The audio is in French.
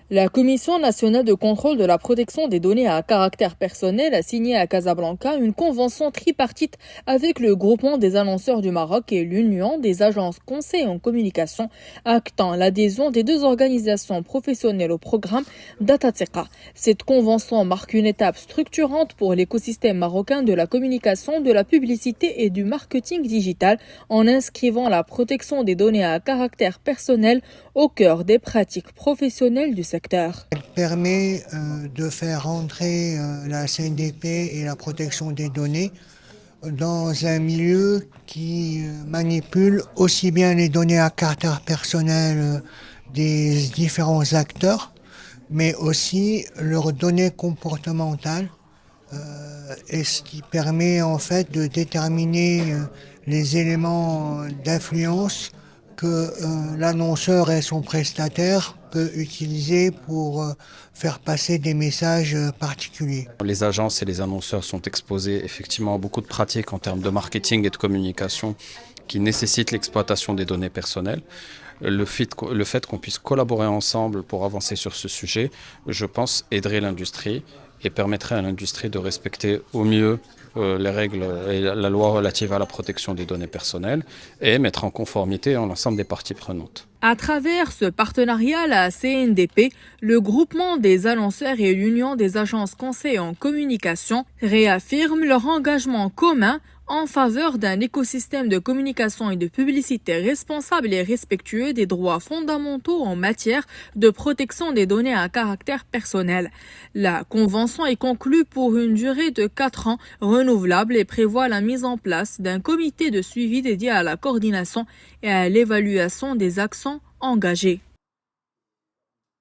La Commission nationale de contrôle de la protection des données à caractère personnel a signé à Casablanca une convention tripartite avec le groupement des annonceurs du Maroc et l'Union des agences conseils en communication, actant l'adhésion des deux organisations professionnelles au programme DataTeqa. Cette convention marque une étape structurante pour l'écosystème marocain de la communication, de la publicité et du marketing digital en inscrivant la protection des données à caractère personnel au cœur des pratiques professionnelles du secteur. Elle permet de faire entrer la CNDP et la protection des données dans un milieu qui manipule aussi bien les données à caractère personnel des différents acteurs, mais aussi leurs données comportementales, et ce qui permet en fait de déterminer les éléments d'influence que l'annonceur et son prestataire peut utiliser pour faire passer des messages particuliers. Les agences et les annonceurs sont exposés effectivement à beaucoup de pratiques en termes de marketing et de communication qui nécessitent l'exploitation des données personnelles. Le fait qu'on puisse collaborer ensemble pour avancer sur ce sujet, je pense, aiderait l'industrie et permettrait à l'industrie de respecter au mieux les règles et la loi relative à la protection des données personnelles et mettre en conformité l'ensemble des parties prenantes. À travers ce partenariat, la CNDP, le groupement des annonceurs et l'Union des agences conseils en communication réaffirment leur engagement commun en faveur d'un écosystème de communication et de publicité responsable et respectueux des droits fondamentaux en matière de protection des données à caractère personnel. La convention est conclue pour une durée de 4 ans renouvelable et prévoit la mise en place d'un comité de suivi dédié à la coordination et à l'évaluation des actions engagées.